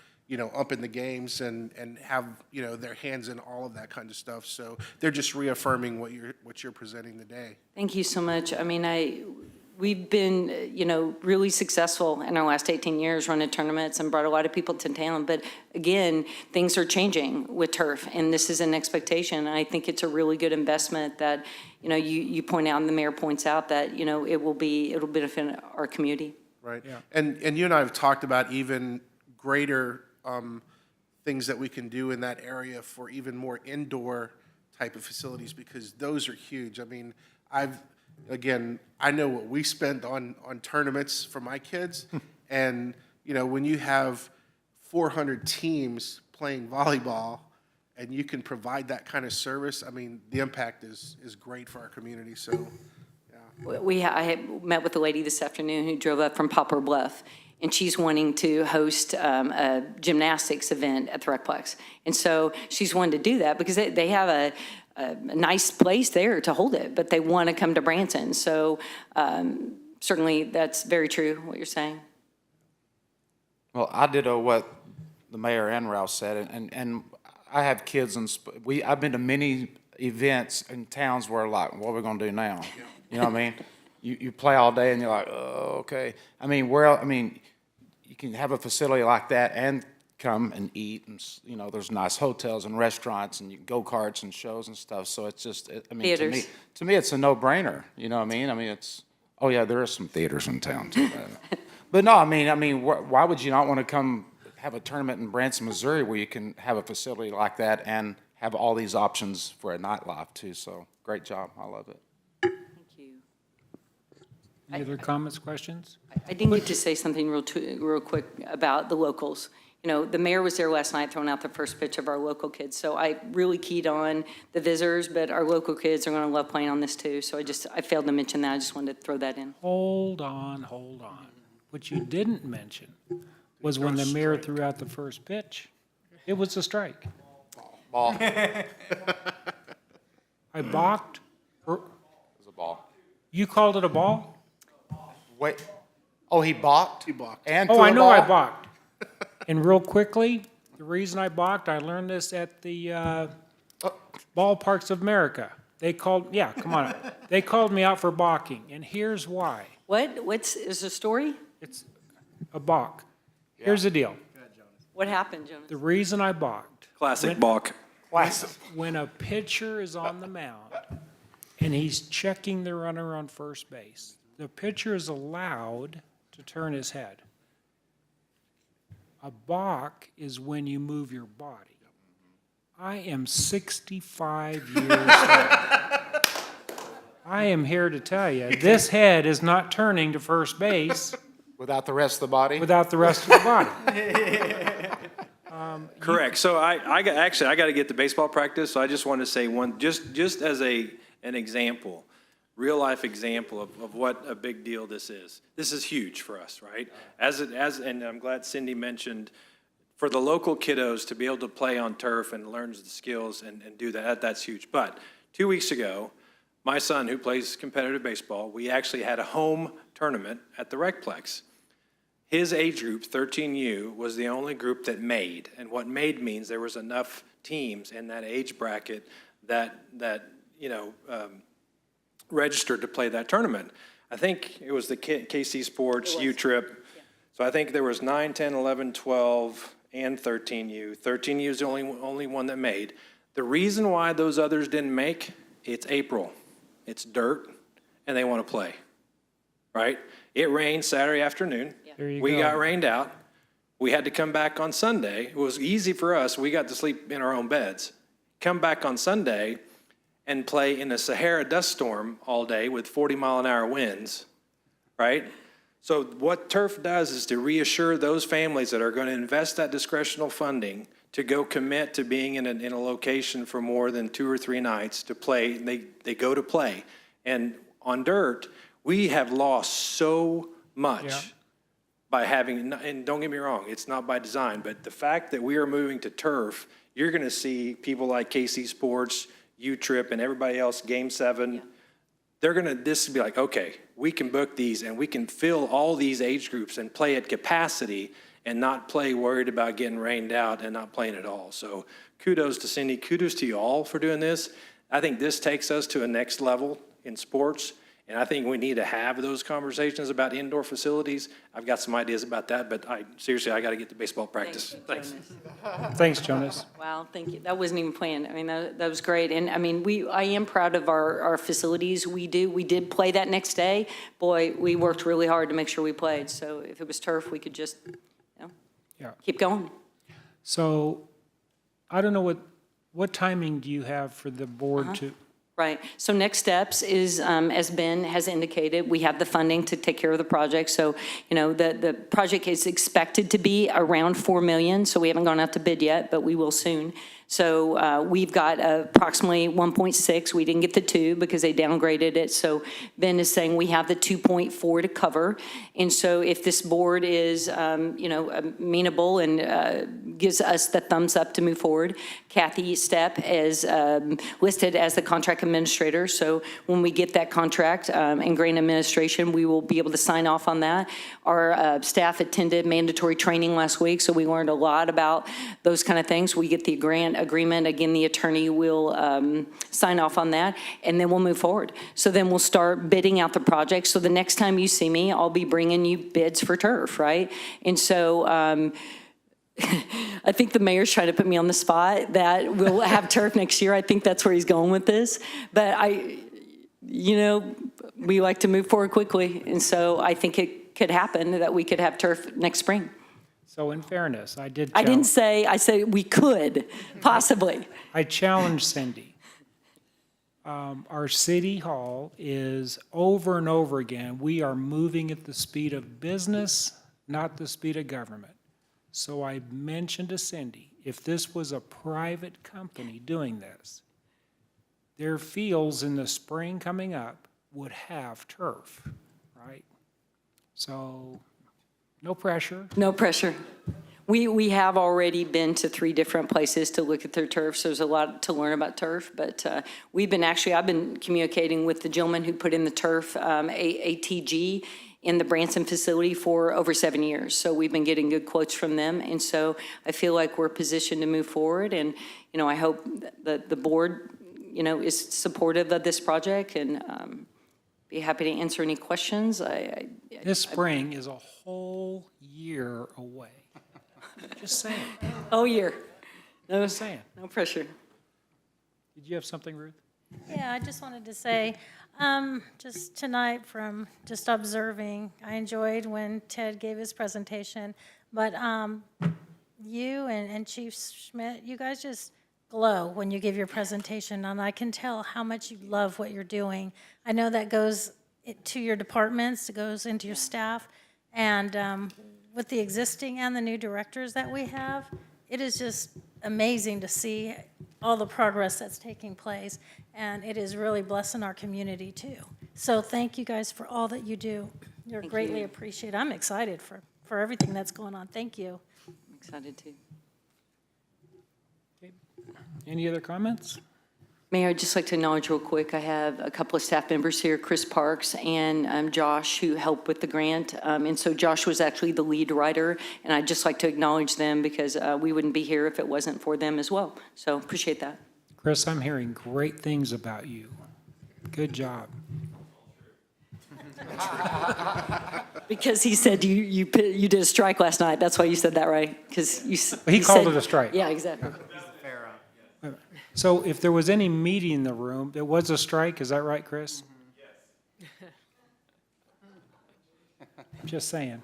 up in the games and have, their hands in all of that kind of stuff. So they're just reaffirming what you're presenting today. Thank you so much. We've been, really successful in our last 18 years running tournaments and brought a lot of people to town. But again, things are changing with turf, and this is an expectation. And I think it's a really good investment that, you point out and the mayor points out that, it'll benefit our community. Right. Yeah. And you and I have talked about even greater things that we can do in that area for even more indoor type of facilities, because those are huge. I know what we spent on tournaments for my kids, and when you have 400 teams playing volleyball and you can provide that kind of service, the impact is great for our community. So I had met with a lady this afternoon who drove up from Poplar Bluff, and she's wanting to host a gymnastics event at the Recplex. And so she's wanted to do that because they have a nice place there to hold it, but they want to come to Branson. So certainly that's very true, what you're saying. Well, I did what the mayor and Ralph said, and I have kids, and I've been to many events in towns where, like, what are we going to do now? You know what I mean? You play all day and you're like, oh, okay. You can have a facility like that and come and eat, and there's nice hotels and restaurants and go-karts and shows and stuff. So it's just, to me, it's a no-brainer. You know what I mean? Oh yeah, there are some theaters in town too. But no, why would you not want to come have a tournament in Branson, Missouri, where you can have a facility like that and have all these options for a nightlife too? So great job, I love it. Any other comments, questions? I didn't get to say something real quick about the locals. The mayor was there last night throwing out the first pitch of our local kids. So I really keyed on the visitors, but our local kids are going to love playing on this too. So I failed to mention that. I just wanted to throw that in. Hold on. What you didn't mention was when the mayor threw out the first pitch, it was a strike. Ball. It I balked. was a ball. You called it a ball? Wait. Oh, he balked? He balked. And Oh, threw I a know I ball? balked. And real quickly, the reason I balked, I learned this at the Ballparks of America. They called me out for balking, and here's why. Is the story? It's a balk. Here's the deal. What happened, Jonas? The reason I balked, Classic balk. when a pitcher is on the mound and he's checking the runner on first base, the pitcher is allowed to turn his head. A balk is when you move your body. I am 65 years old. I am here to tell you, this head is not turning to first base Without the rest of the body? without the rest of the body. Correct. So I got to get to baseball practice. So I just want to say one, just as an example, real life example of what a big deal this is. This is huge for us, right? And I'm glad Cindy mentioned, for the local kiddos to be able to play on turf and learn the skills and do that, that's huge. But 2 weeks ago, my son, who plays competitive baseball, we actually had a home tournament at the Recplex. His age group, 13U, was the only group that made. And what made means there was enough teams in that age bracket that registered to play that tournament. I think it was the KC Sports U-Trip. So I think there was 9, 10, 11, 12, and 13U. 13U is the only one that made. The reason why those others didn't make, it's April. It's dirt, and they want to play, right? It rained Saturday afternoon. There you We go. got rained out. We had to come back on Sunday. It was easy for us. We got to sleep in our own beds. Come back on Sunday, and play in a Sahara dust storm all day with 40-mile-an-hour winds, right? So what turf does is to reassure those families that are going to invest that discretional funding to go commit to being in a location for more than 2 or 3 nights to play. They go to play. And on dirt, we have lost so much by having, and don't get me wrong, it's not by design, but the fact that we are moving to turf, you're going to see people like KC Sports, U-Trip, and everybody else, Game 7, they're going to, this be like, okay, we can book these and we can fill all these age groups and play at capacity and not play worried about getting rained out and not playing at all. So kudos to Cindy, kudos to you all for doing this. I think this takes us to a next level in sports. And I think we need to have those conversations about indoor facilities. I've got some ideas about that, but seriously, I got to get to baseball practice. Thanks. Thanks, Jonas. Wow, thank you. That wasn't even planned. I mean, that was great. And I mean, I am proud of our facilities. We did play that next day. Boy, we worked really hard to make sure we played. So if it was turf, we could just, keep going. So I don't know what timing do you have for the board to? Right. So next steps is, as Ben has indicated, we have the funding to take care of the project. So, the project is expected to be around $4 million. So we haven't gone out to bid yet, but we will soon. So we've got approximately 1.6. We didn't get the 2 because they downgraded it. So Ben is saying we have the 2.4 to cover. And so if this board is, amenable and gives us the thumbs up to move forward, Kathy Stepp is listed as the contract administrator. So when we get that contract and grant administration, we will be able to sign off on that. Our staff attended mandatory training last week, so we learned a lot about those kind of things. We get the grant agreement. Again, the attorney will sign off on that, and then we'll move forward. So then we'll start bidding out the project. So the next time you see me, I'll be bringing you bids for turf, right? And so I think the mayor's trying to put me on the spot that we'll have turf next year. I think that's where he's going with this. But we like to move forward quickly. And so I think it could happen that we could have turf next spring. So in fairness, I said we could, possibly. I challenged Cindy. Our city hall is over and over again, we are moving at the speed of business, not the speed of government. So I mentioned to Cindy, if this was a private company doing this, their fields in the spring coming up would have turf, right? So no pressure. No pressure. We have already been to 3 different places to look at their turf, so there's a lot to learn about turf. But I've been communicating with the gentleman who put in the turf, ATG, in the Branson facility for over 7 years. So we've been getting good quotes from them. And so I feel like we're positioned to move forward. And, I hope that the board, is supportive of this project and be happy to answer any questions. This spring is a whole year away. Just saying. Oh, year. No, Just saying. no pressure. Did you have something, Ruth? Yeah, I just wanted to say, just tonight from just observing, I enjoyed when Ted gave his presentation, but you and Chief Schmidt, you guys just glow when you give your presentation, and I can tell how much you love what you're doing. I know that goes to your departments, it goes into your staff, and with the existing and the new directors that we have, it is just amazing to see all the progress that's taking place, and it is really blessing our community too. So thank you guys for all that you do. You're greatly appreciated. I'm excited for everything that's going on. Thank you. I'm excited too. Okay. Any other comments? Mayor, I'd just like to acknowledge real quick, I have a couple of staff members here, Chris Parks and Josh, who helped with the grant. And so Josh was actually the lead writer, and I'd just like to acknowledge them because we wouldn't be here if it wasn't for them as well. So appreciate that. Chris, I'm hearing great things about you. Good job. Because he said you did a strike last night. That's why you said that, right? Because He called it a strike. Yeah, exactly. So if there was any meeting in the room, there was a strike, is that right, Chris? Yes. Just saying.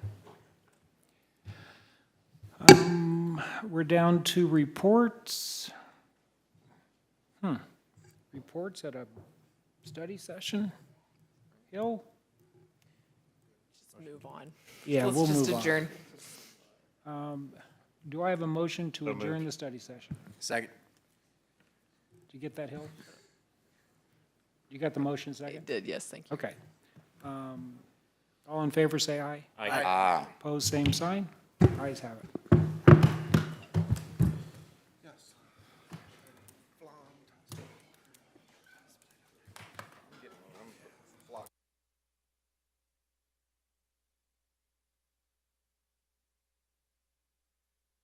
We're down to reports. reports at a study session? Hill? Just move on. Yeah, we'll Let's move just on. adjourn. Do I have a motion to adjourn the study session? Second. Did you get that, Hill? You got the motion I second? did, yes, thank you. Okay. All in favor, say aye. Ah. Opposed, same sign. Ayes have it.